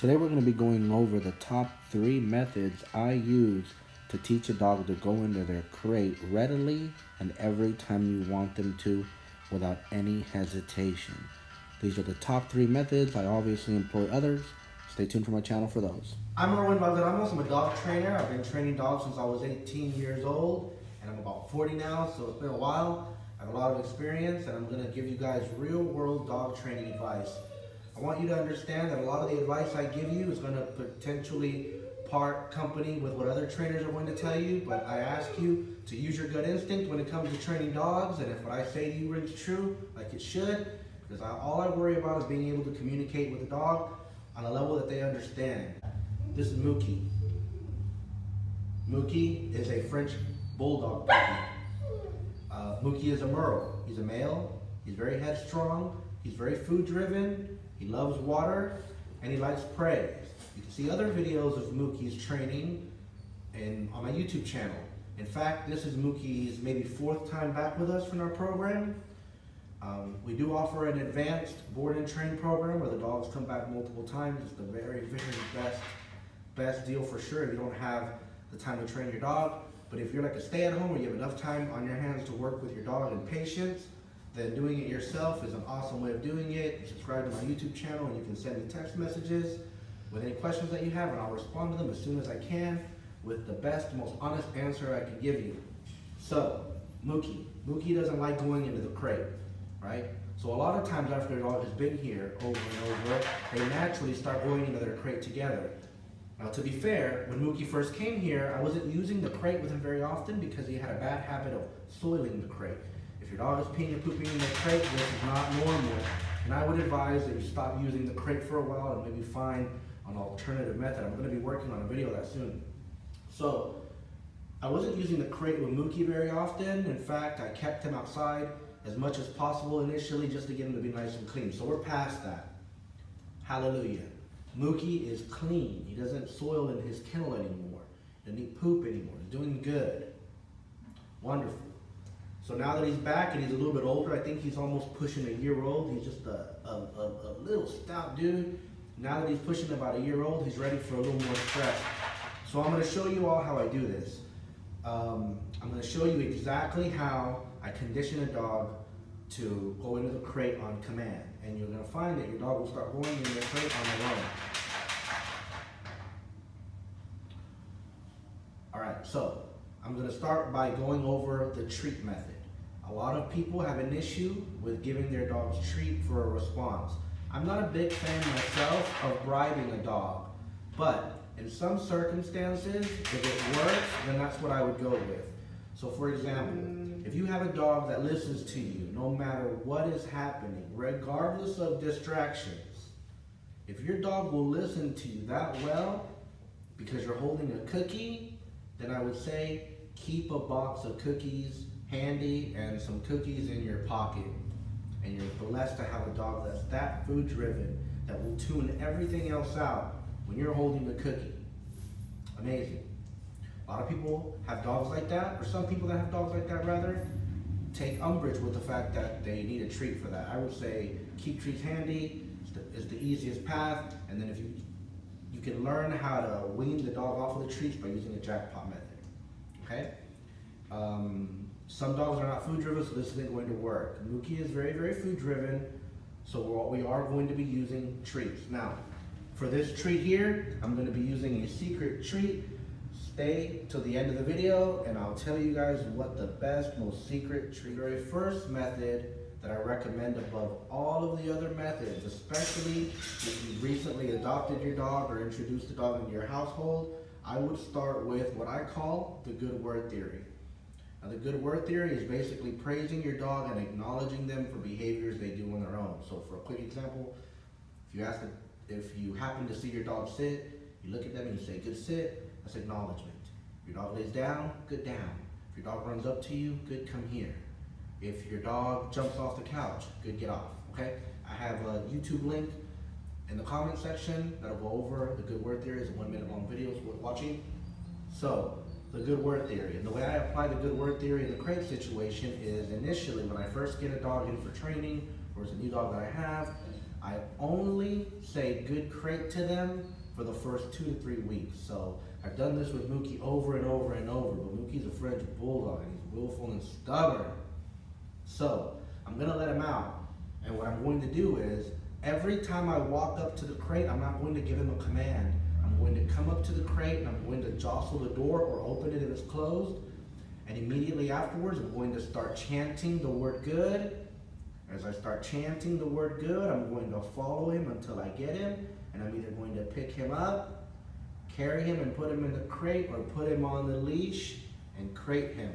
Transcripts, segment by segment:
Today we're going to be going over the top 3 methods I use to teach a dog to go into their crate readily and every time you want them to without any hesitation. These are the top 3 methods. I obviously employ others. Stay tuned for my channel for those. I'm Merle Frenchie. I'm a dog trainer. I've been training dogs since I was 18 years old, and I'm about 40 now, so it's been a while. I have a lot of experience, and I'm going to give you guys real-world dog training advice. I want you to understand that a lot of the advice I give you is going to potentially part company with what other trainers are going to tell you, but I ask you to use your gut instinct when it comes to training dogs, and if what I say to you rings true, like it should, because all I worry about is being able to communicate with the dog on a level that they understand. This is Mookie. Mookie is a French bulldog puppy. Mookie is a Merle. He's a male. He's very headstrong. He's very food driven. He loves water and he likes praise. You can see other videos of Mookie's training on my YouTube channel. In fact, this is Mookie's maybe 4th time back with us from our program. We do offer an advanced board and train program where the dogs come back multiple times. It's the very, very best deal for sure if you don't have the time to train your dog. But if you're like a stay-at-home or you have enough time on your hands to work with your dog and patience, then doing it yourself is an awesome way of doing it. You subscribe to my YouTube channel and you can send me text messages with any questions that you have, and I'll respond to them as soon as I can with the best, most honest answer I can give you. So, Mookie. Mookie doesn't like going into the crate, right? So a lot of times after a dog has been here over and over, they naturally start going into their crate together. Now, to be fair, when Mookie first came here, I wasn't using the crate with him very often because he had a bad habit of soiling the crate. If your dog is peeing and pooping in the crate, this is not normal. And I would advise that you stop using the crate for a while and maybe find an alternative method. I'm going to be working on a video that soon. So, I wasn't using the crate with Mookie very often. In fact, I kept him outside as much as possible initially just to get him to be nice and clean. So we're past that. Hallelujah. Mookie is clean. He doesn't soil in his kennel anymore. He doesn't eat poop anymore. He's doing good. Wonderful. So now that he's back and he's a little bit older, I think he's almost pushing a year old. He's just a little stout dude. Now that he's pushing about a year old, he's ready for a little more stress. So I'm going to show you all how I do this. I'm going to show you exactly how I condition a dog to go into the crate on command. And you're going to find that your dog will start going into the crate on their own. Alright, so I'm going to start by going over the treat method. A lot of people have an issue with giving their dogs treat for a response. I'm not a big fan myself of bribing a dog, but in some circumstances, if it works, then that's what I would go with. So for example, if you have a dog that listens to you no matter what is happening, regardless of distractions, if your dog will listen to you that well because you're holding a cookie, then I would say keep a box of cookies handy and some cookies in your pocket. And you're blessed to have a dog that's that food driven, that will tune everything else out when you're holding the cookie. Amazing. A lot of people have dogs like that, or some people that have dogs like that rather, take umbrage with the fact that they need a treat for that. I would say keep treats handy is the easiest path, and then if you can learn how to wean the dog off of the treats by using the jackpot method. Okay? Some dogs are not food driven, so this isn't going to work. Mookie is very, very food driven, so we are going to be using treats. Now, for this treat here, I'm going to be using a secret treat. Stay till the end of the video and I'll tell you guys what the best, most secret treat. The very first method that I recommend above all of the other methods, especially if you recently adopted your dog or introduced the dog into your household, I would start with what I call the good word theory. Now, the good word theory is basically praising your dog and acknowledging them for behaviors they do on their own. So for a quick example, if you happen to see your dog sit, you look at them and you say, good sit. That's acknowledgement. If your dog lays down, good down. If your dog runs up to you, good come here. If your dog jumps off the couch, good get off, okay? I have a YouTube link in the comment section that'll go over the good word theory. It's a 1-minute long video, it's worth watching. So, the good word theory. And the way I apply the good word theory in the crate situation is initially when I first get a dog in for training, or it's a new dog that I have, I only say good crate to them for the first 2 to 3 weeks. So I've done this with Mookie over and over and over, but Mookie's a French bulldog and he's willful and stubborn. So I'm gonna let him out. And what I'm going to do is, every time I walk up to the crate, I'm not going to give him a command. I'm going to come up to the crate and I'm going to jostle the door or open it if it's closed. And immediately afterwards, I'm going to start chanting the word good. As I start chanting the word good, I'm going to follow him until I get him. And I'm either going to pick him up, carry him and put him in the crate, or put him on the leash and crate him.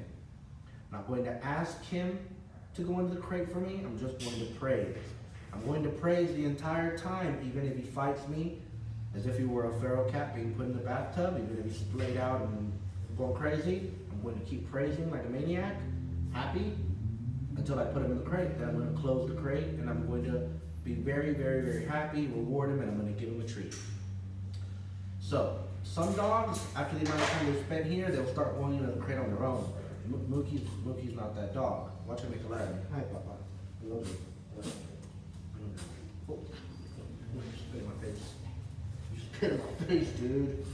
I'm not going to ask him to go into the crate for me. I'm just going to praise. I'm going to praise the entire time, even if he fights me as if he were a feral cat being put in the bathtub, even if he's splayed out and going crazy. I'm going to keep praising like a maniac, happy, until I put him in the crate. Then I'm going to close the crate and I'm going to be very, very, very happy, reward him, and I'm going to give him a treat. So, some dogs, after the amount of time they've spent here, they'll start going into the crate on their own. Mookie's not that dog. Watch him make a ladder. Hi, Papa. I love you. Oh, you spit in my face. You spit in my face, dude.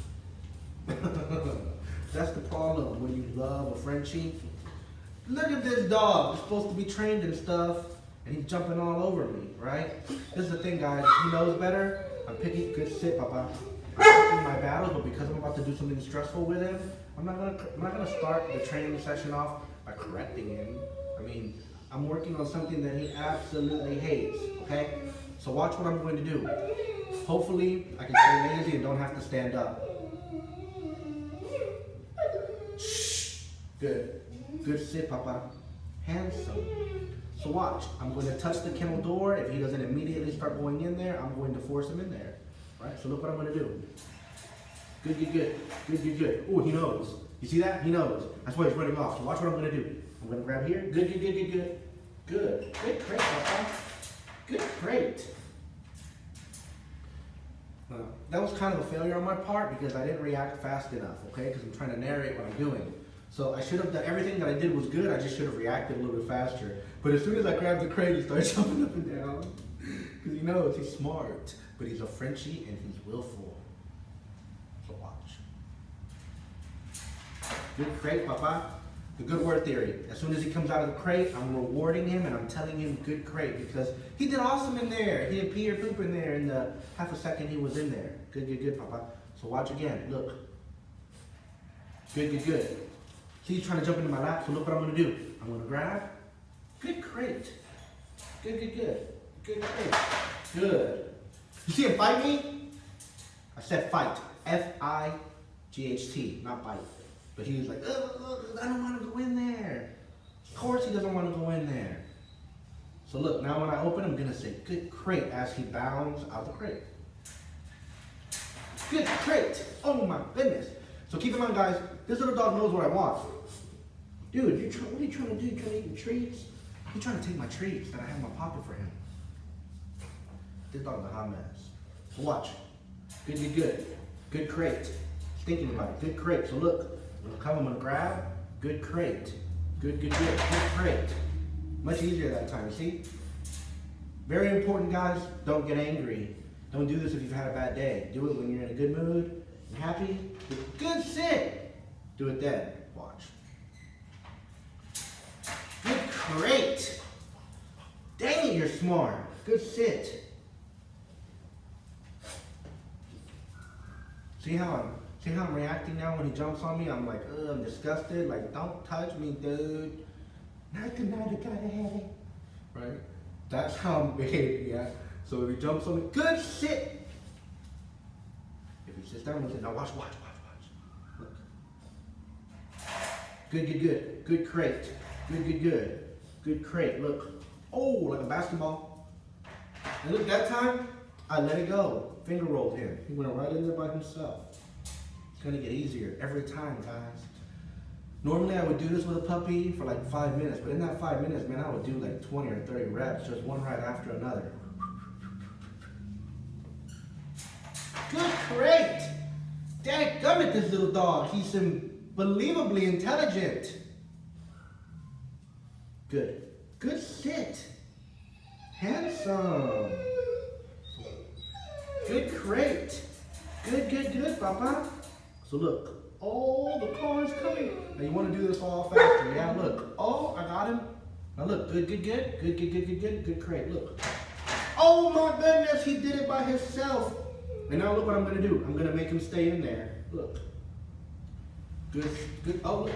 That's the problem when you love a Frenchie. Look at this dog. He's supposed to be trained and stuff, and he's jumping all over me, right? This is the thing, guys. He knows better. I'm picking good sit, Papa. I'm picking my battles, but because I'm about to do something stressful with him, I'm not gonna start the training session off by correcting him. I mean, I'm working on something that he absolutely hates, okay? So watch what I'm going to do. Hopefully, I can stay lazy and don't have to stand up. Shh. Good. Good sit, Papa. Handsome. So watch. I'm going to touch the kennel door. If he doesn't immediately start going in there, I'm going to force him in there. Right? So look what I'm going to do. Good, good, good. Good, good, good. Oh, he knows. You see that? He knows. That's why he's running off. So watch what I'm going to do. I'm going to grab here. Good, good, good, good, good. Good. Good crate, Papa. Good crate. That was kind of a failure on my part because I didn't react fast enough, okay? Because I'm trying to narrate what I'm doing. So I should have done, everything that I did was good, I just should have reacted a little bit faster. But as soon as I grabbed the crate, he started jumping up and down. Because he knows he's smart, but he's a Frenchie and he's willful. So watch. Good crate, Papa. The good word theory. As soon as he comes out of the crate, I'm rewarding him and I'm telling him good crate because he did awesome in there. He didn't pee or poop in there in the half a second he was in there. Good, good, good, Papa. So watch again. Look. Good, good, good. See, he's trying to jump into my lap, so look what I'm going to do. I'm going to grab. Good crate. Good, good, good. Good crate. Good. You see him fight me? I said fight. F-I-G-H-T, not bite. But he was like, I don't want to go in there. Of course he doesn't want to go in there. So look, now when I open, I'm going to say good crate as he bounds out the crate. Good crate. Oh my goodness. So keep in mind, guys, this little dog knows what I want. Dude, what are you trying to do? You trying to eat your treats? You're trying to take my treats that I have in my pocket for him. This dog's a hot mess. So watch. Good, good, good. Good crate. Thinking about it. Good crate. So look, I'm going to grab. Good crate. Good, good, good. Good crate. Much easier that time, you see? Very important, guys. Don't get angry. Don't do this if you've had a bad day. Do it when you're in a good mood. You're happy. Good sit. Do it then. Watch. Good crate. Dang it, you're smart. Good sit. See how I'm reacting now when he jumps on me? I'm like, ugh, I'm disgusted. Like, don't touch me, dude. Not tonight, I gotta have it. Right? That's how I'm behaving, yeah? So if he jumps on me, good sit. If he sits down, now watch. Look. Good, good, good. Good crate. Good, good, good. Good crate. Look. Oh, like a basketball. And look, that time, I let it go. Finger rolled him. He went right in there by himself. It's gonna get easier every time, guys. Normally I would do this with a puppy for like 5 minutes, but in that 5 minutes, man, I would do like 20 or 30 reps, just one right after another. Good crate! Dadgummit, this little dog. He's unbelievably intelligent. Good. Good sit. Handsome. Good crate. Good, Papa. So look, oh, the car is coming. Now you want to do this all faster, yeah? Look, oh, I got him. Now look, good crate, look. Oh my goodness, he did it by himself. And now look what I'm gonna do. I'm gonna make him stay in there. Look. Good, oh, look.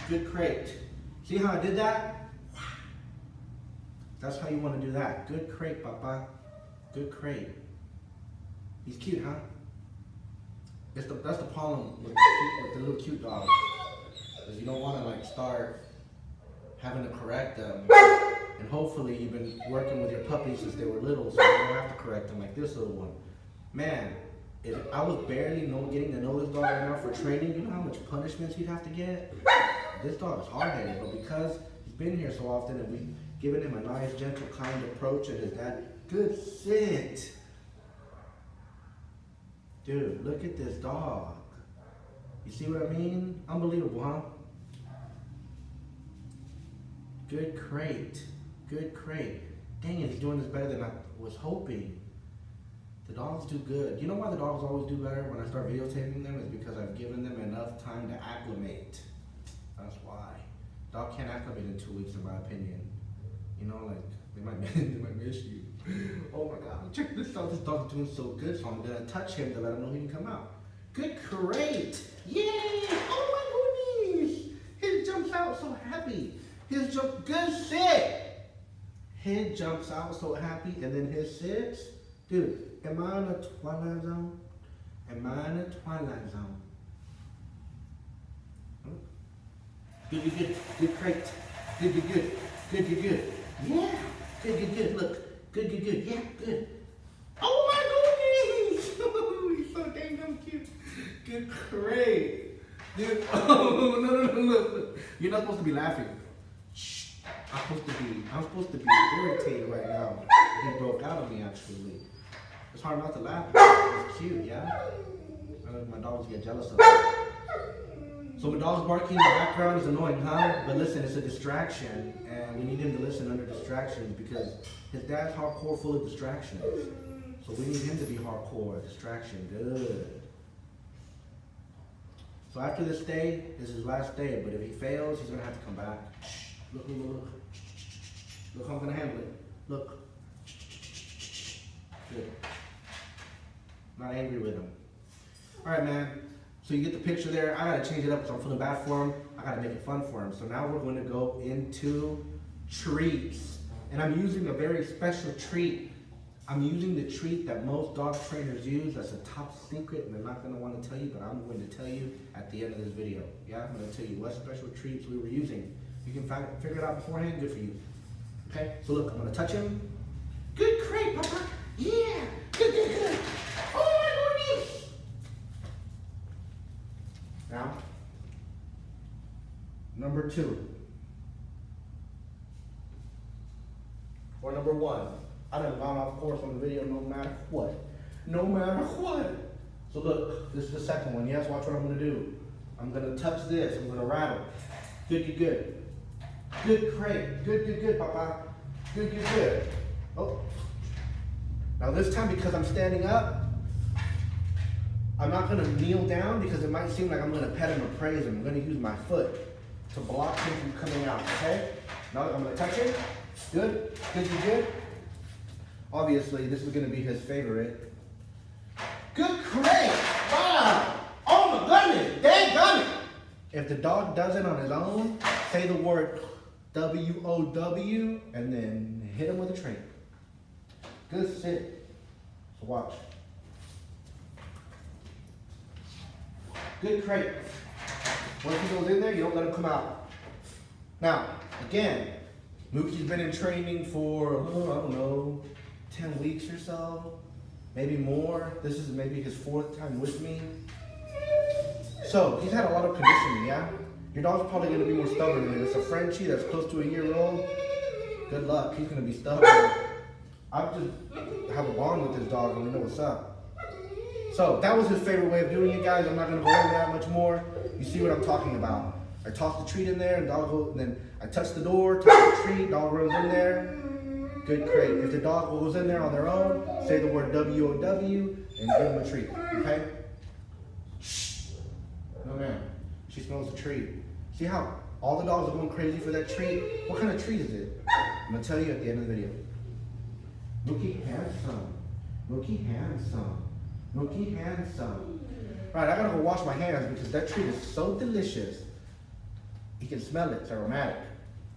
Good crate. See how I did that? That's how you want to do that. Good crate, Papa. Good crate. He's cute, huh? That's the problem with the little cute dogs. Because you don't want to like start having to correct them. And hopefully you've been working with your puppies since they were little, so you don't have to correct them like this little one. Man, if I was barely getting to know this dog enough for training, you know how much punishments he'd have to get? This dog is hard-headed, but because he's been here so often and we've given him a nice, gentle, kind approach, and his dad, good sit. Dude, look at this dog. You see what I mean? Unbelievable, huh? Good crate. Good crate. Dang it, he's doing this better than I was hoping. The dogs do good. You know why the dogs always do better when I start videotaping them? Is because I've given them enough time to acclimate. That's why. Dog can't acclimate in 2 weeks, in my opinion. You know, like, they might miss you. Oh my God, check this out. This dog's doing so good, so I'm gonna touch him to let him know he can come out. Good crate. Yay! Oh my goodness! He jumps out so happy. Good sit. He jumps out so happy, and then his sits. Dude, am I in a twilight zone? Am I in a twilight zone? Good crate. Good. Yeah, good. Look, good. Yeah, good. Oh my goodness! He's so dang cute. Good crate. Dude, oh, no, look. You're not supposed to be laughing. Shh. I'm supposed to be irritated right now. He broke out of me, actually. It's hard not to laugh. It's cute, yeah? My dogs get jealous of it. So my dog's barking in the background is annoying, huh? But listen, it's a distraction, and we need him to listen under distractions because his dad's hardcore full of distractions. So we need him to be hardcore, distraction, good. So after this day, this is his last day, but if he fails, he's gonna have to come back. Shh, look. Look how I'm gonna handle it. Look. Good. Not angry with him. All right, man. So you get the picture there. I gotta change it up because I'm feeling bad for him. I gotta make it fun for him. So now we're going to go into treats. And I'm using a very special treat. I'm using the treat that most dog trainers use. That's a top secret and they're not gonna want to tell you, but I'm going to tell you at the end of this video. Yeah, I'm gonna tell you what special treats we were using. You can figure it out beforehand, good for you. Okay, so look, I'm gonna touch him. Good crate, Papa. Yeah, good. Oh my goodness. Now, number 2. Or number 1. I done gone off course on the video no matter what. So look, this is the second one. Yes, watch what I'm gonna do. I'm gonna touch this, I'm gonna rattle. Good. Good crate, good, Papa. Good. Oh. Now this time, because I'm standing up, I'm not gonna kneel down because it might seem like I'm gonna pet him or praise him. I'm gonna use my foot to block him from coming out, okay? Now I'm gonna touch him. Good. Obviously, this is gonna be his favorite. Good crate! Wow! Oh my goodness! Dang it! If the dog does it on his own, say the word W-O-W and then hit him with a treat. Good sit. So watch. Good crate. Once he goes in there, you don't let him come out. Now, again, Mookie's been in training for, I don't know, 10 weeks or so, maybe more. This is maybe his 4th time with me. So, he's had a lot of conditioning, yeah? Your dog's probably gonna be more stubborn than it. It's a Frenchie that's close to a year old. Good luck, he's gonna be stubborn. I just have a bond with this dog and we know what's up. So that was his favorite way of doing it, guys. I'm not gonna go over that much more. You see what I'm talking about. I toss the treat in there, and dog goes, and then I touch the door, touch the treat, dog runs in there. Good crate. If the dog goes in there on their own, say the word W-O-W and give them a treat, okay? Shh. No, ma'am. She smells the treat. See how all the dogs are going crazy for that treat? What kind of treat is it? I'm going to tell you at the end of the video. Mookie handsome. Mookie handsome. Mookie handsome. All right, I got to go wash my hands because that treat is so delicious. You can smell it. It's aromatic.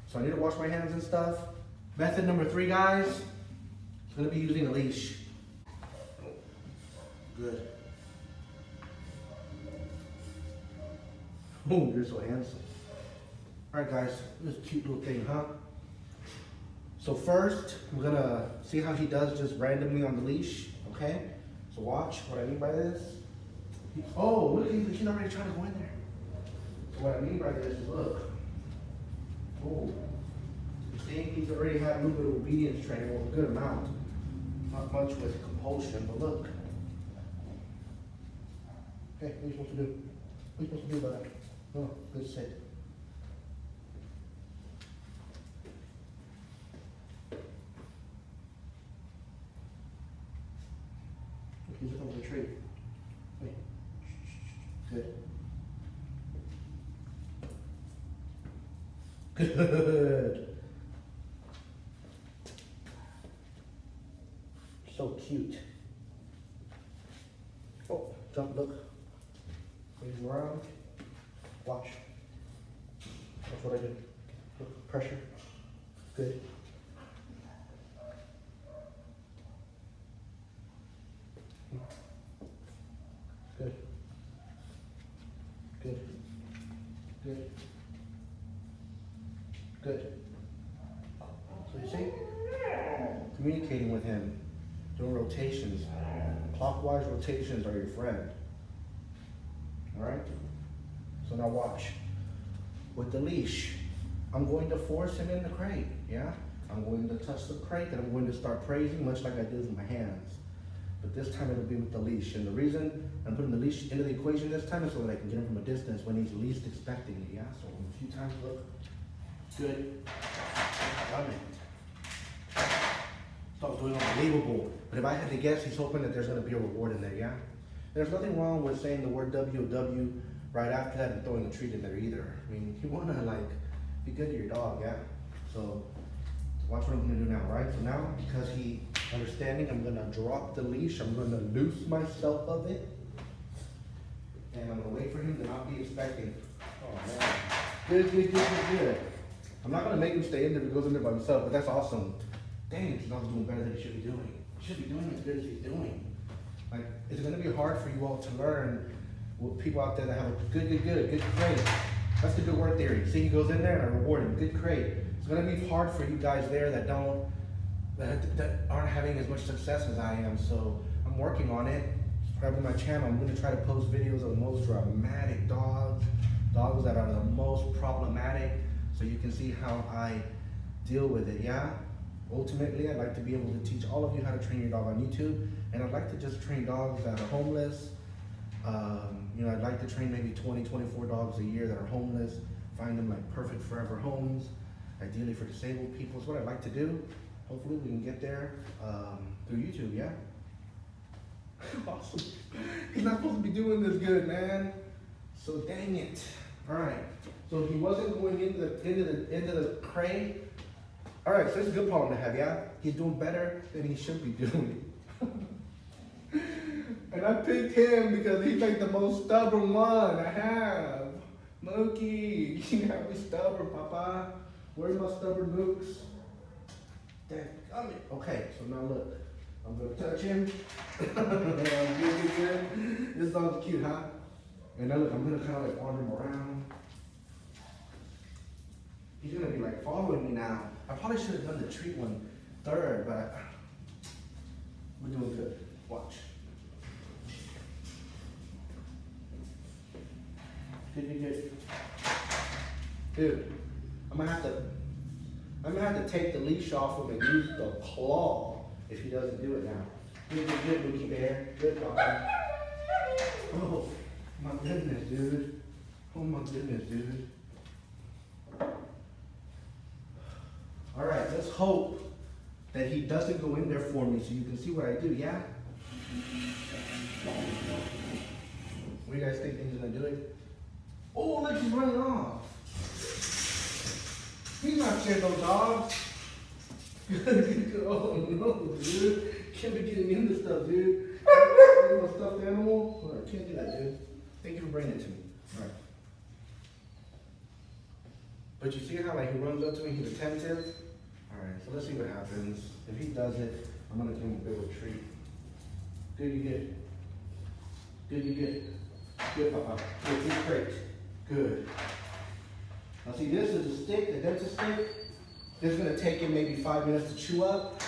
So I need to wash my hands and stuff. Method number 3, guys, is going to be using a leash. Good. Oh, you're so handsome. All right, guys, this cute little thing, huh? So first, we're going to see how he does just randomly on the leash, okay? So watch what I mean by this. Oh, look, he's already trying to go in there. So what I mean by this is, look. Oh. See, he's already had a little bit of obedience training, well, a good amount. Not much with compulsion, but look. Hey, what are you supposed to do? What are you supposed to do about that? Oh, good sit. He's looking over the tree. Wait. Good. Good. So cute. Oh, jump, look. Raise him around. Watch. That's what I do. Look, pressure. Good. Good. Good. Good. Good. So you see? Communicating with him, doing rotations. Clockwise rotations are your friend. Alright? So now watch. With the leash, I'm going to force him in the crate, yeah? I'm going to touch the crate and I'm going to start praising much like I did with my hands. But this time it'll be with the leash. And the reason I'm putting the leash into the equation this time is so that I can get him from a distance when he's least expecting it, yeah? So a few times, look. Good. Love it. Dog's doing unbelievable. But if I had to guess, he's hoping that there's going to be a reward in there, yeah? There's nothing wrong with saying the word W-O-W right after that and throwing a treat in there either. I mean, you want to, like, be good to your dog, yeah? So, watch what I'm going to do now, right? So now, because he's understanding, I'm going to drop the leash. I'm going to loose myself of it. And I'm going to wait for him to not be expecting. Oh, man. Good, good, good, good, good. I'm not going to make him stay in there if he goes in there by himself, but that's awesome. Dang, he's not doing better than he should be doing. He should be doing as good as he's doing. Like, it's going to be hard for you all to learn with people out there that have a good crate. That's the good word theory. See, he goes in there and I reward him. Good crate. It's going to be hard for you guys there that aren't having as much success as I am. So I'm working on it. Subscribe to my channel. I'm going to try to post videos of the most dramatic dogs that are the most problematic, so you can see how I deal with it, yeah? Ultimately, I'd like to be able to teach all of you how to train your dog on YouTube, and I'd like to just train dogs that are homeless. You know, I'd like to train maybe 20, 24 dogs a year that are homeless, find them like perfect forever homes, ideally for disabled people is what I'd like to do. Hopefully we can get there through YouTube, yeah? Awesome. He's not supposed to be doing this good, man. So dang it. All right. So he wasn't going into the crate. All right, so it's a good problem to have, yeah? He's doing better than he should be doing. And I picked him because he's like the most stubborn one I have. Mookie, you gotta be stubborn, Papa. Where's my stubborn mooks? Dang, got me. Okay, so now look. I'm gonna touch him. Good. This dog's cute, huh? And now look, I'm gonna kind of like wander him around. He's gonna be like following me now. I probably should have done the treat one third, but we're doing good. Watch. Good. Dude, I'm gonna have to take the leash off him and use the claw if he doesn't do it now. Good, Mookie Bear. Good dog. Oh my goodness, dude. Oh my goodness, dude. All right, let's hope that he doesn't go in there for me so you can see what I do, yeah? What do you guys think he's gonna do it? Oh, look, he's running off. He's not scared of those dogs. Oh no, dude. Can't be getting into stuff, dude. A stuffed animal? All right, can't do that, dude. Thank you for bringing it to me. All right. But you see how like he runs up to me, he's attentive? All right, so let's see what happens. If he does it, I'm gonna give him a bit of a treat. Good, you get. Good, you get. Good, Papa. Good, good crate. Good. Now see, this is a stick, the dentist stick. This is gonna take him maybe 5 minutes to chew up.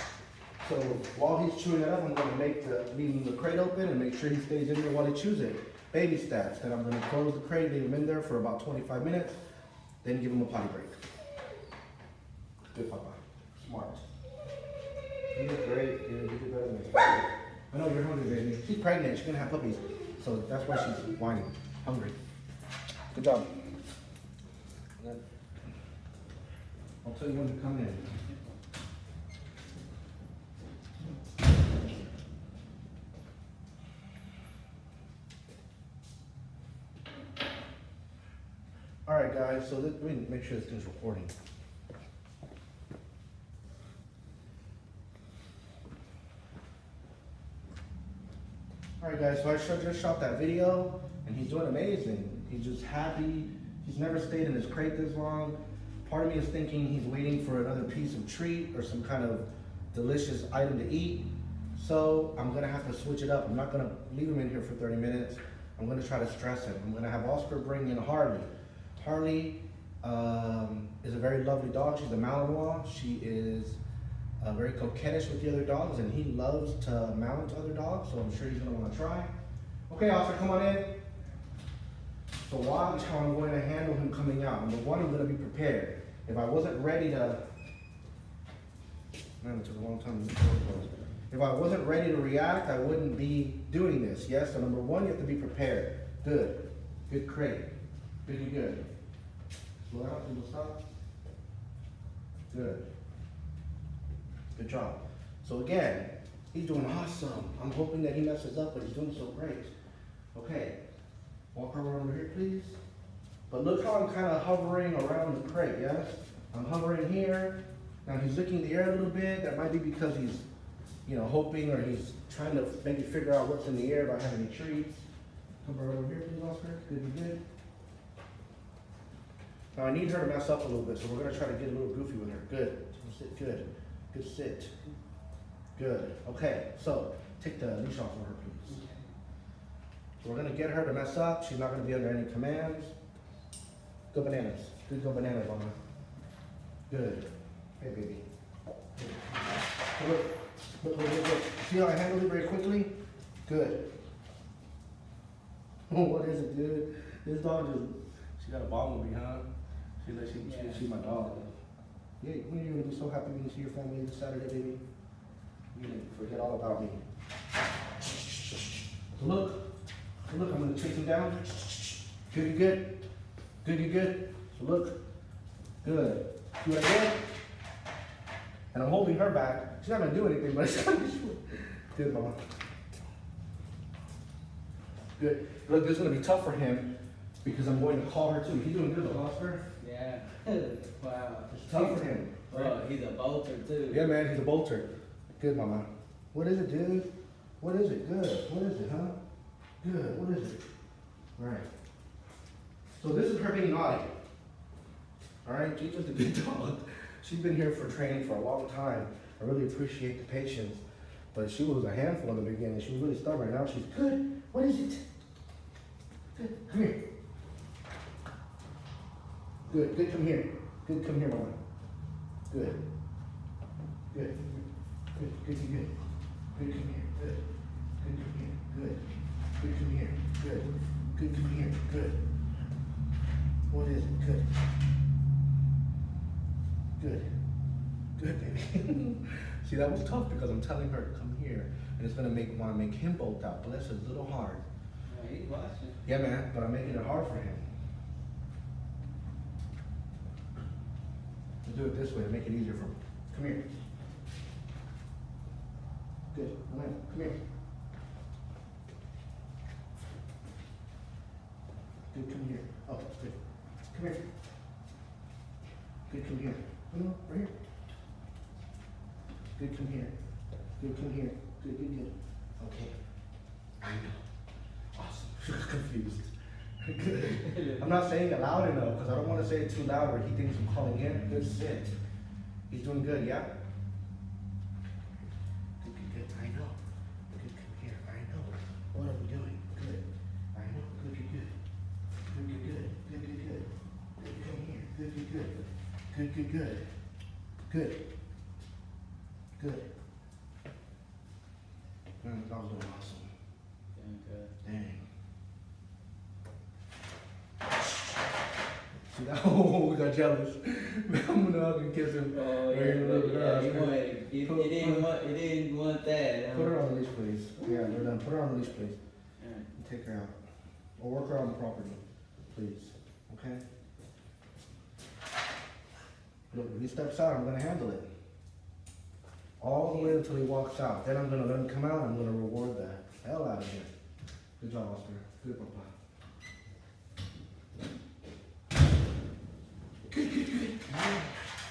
So while he's chewing it up, I'm gonna leave the crate open and make sure he stays in there while he chews it. Baby steps. Then I'm gonna close the crate, leave him in there for about 25 minutes, then give him a potty break. Good, Papa. Smart. You did great, dude. You did better than me. I know you're hungry, baby. She's pregnant. She's gonna have puppies, so that's why she's whining. Hungry. Good job. I'll tell you when to come in. All right, guys, so let me make sure this thing's recording. All right, guys, so I just shot that video, and he's doing amazing. He's just happy. He's never stayed in his crate this long. Part of me is thinking he's waiting for another piece of treat or some kind of delicious item to eat. So I'm gonna have to switch it up. I'm not gonna leave him in here for 30 minutes. I'm gonna try to stress him. I'm gonna have Oscar bring in Harley. Harley is a very lovely dog. She's a Malinois. She is very coquettish with the other dogs, and he loves to mount other dogs, so I'm sure he's gonna wanna try. Okay, Oscar, come on in. So watch how I'm going to handle him coming out. Number one, I'm going to be prepared. If I wasn't ready to, man, it took a long time to close. If I wasn't ready to react, I wouldn't be doing this. Yes, so number one, you have to be prepared. Good. Good crate. Good, you good. Slow down, people stop. Good. Good job. So again, he's doing awesome. I'm hoping that he messes up, but he's doing so great. Okay. Walk around over here, please. But look how I'm kind of hovering around the crate, yes? I'm hovering here. Now he's licking the air a little bit. That might be because he's, hoping, or he's trying to maybe figure out what's in the air, if I have any treats. Come right over here, please, Oscar. Good, good. Now I need her to mess up a little bit, so we're gonna try to get a little goofy with her. Good. Sit, good. Good sit. Good. Okay, so take the leash off of her, please. So we're gonna get her to mess up. She's not gonna be under any commands. Go bananas. Good, go bananas, Mama. Good. Hey, baby. Good. Look. See how I handled it very quickly? Good. Oh, what is it, dude? This dog she got a ball with me, huh? She's my dog. Yeah, when are you gonna be so happy when you see your family this Saturday, baby? You're gonna forget all about me. So look, I'm gonna chase him down. Good, you good? Good, you good? So look, good. See what I did? And I'm holding her back. She's not gonna do anything, but it's good, Mama. Good. Look, this is gonna be tough for him because I'm going to call her too. He's doing good, Oscar. Yeah. Wow. It's tough for him. Right? Oh, he's a bolter too. Yeah, man, he's a bolter. Good, Mama. What is it, dude? What is it? Good. What is it, huh? Good. What is it? All right. So this is her being naughty. All right, she's just a good dog. She's been here for training for a long time. I really appreciate the patience. But she was a handful in the beginning. She was really stubborn. Now she's good. What is it? Good. Come here. Good. Good. Come here. Good. Come here, Mama. Good. Good. Good. Good. Good. Good. Come here. Good. Good. Come here. Good. Good. Come here. Good. Good. Come here. Good. What is it? Good. Good. Good, baby. See, that was tough because I'm telling her to come here, and it's gonna want to make him bolt out. Bless his little heart. Yeah, he's watching. Yeah, man, but I'm making it hard for him. Let's do it this way to make it easier for him. Come here. Good. Come here. Good, come here. Oh, good. Come here. Good, come here. No, right here. Good, come here. Good, come here. Good, good, good. Okay. I know. Awesome. Confused. Good. I'm not saying it loud enough because I don't want to say it too loud or he thinks I'm calling in. Good sit. He's doing good, yeah? Good, good, good. I know. Good, come here. I know. What are we doing? Good. I know. Good, good, good. Good, good, good. Good, good, good. Good, come here. Good, good, good. Good, good, good. Good. Good. Man, the dog's doing awesome. Doing good. Dang. See that? Oh, we got jealous. I'm gonna hug and kiss him. Oh, yeah, Right, look, yeah, look, he wanted, it didn't want that. Put her on the leash, please. Yeah, we're done. Put her on the leash, please. Alright. And take her out. Or work her on the property, please. Okay? Look, if he steps out, I'm gonna handle it. All the way until he walks out. Then I'm gonna let him come out and I'm gonna reward the hell out of him. Good job, Oscar. Good, Papa. Good, good, good.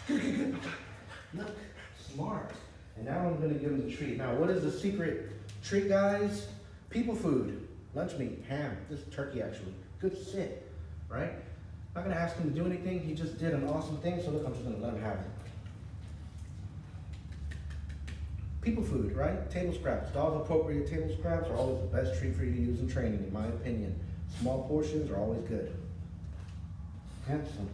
Good, good, good. Look, smart. And now I'm gonna give him the treat. Now, what is the secret treat, guys? People food, lunch meat, ham. This is turkey, actually. Good sit, right? Not gonna ask him to do anything. He just did an awesome thing, so look, I'm just gonna let him have it. People food, right? Table scraps. Dog appropriate table scraps are always the best treat for you to use in training, in my opinion. Small portions are always good. Handsome.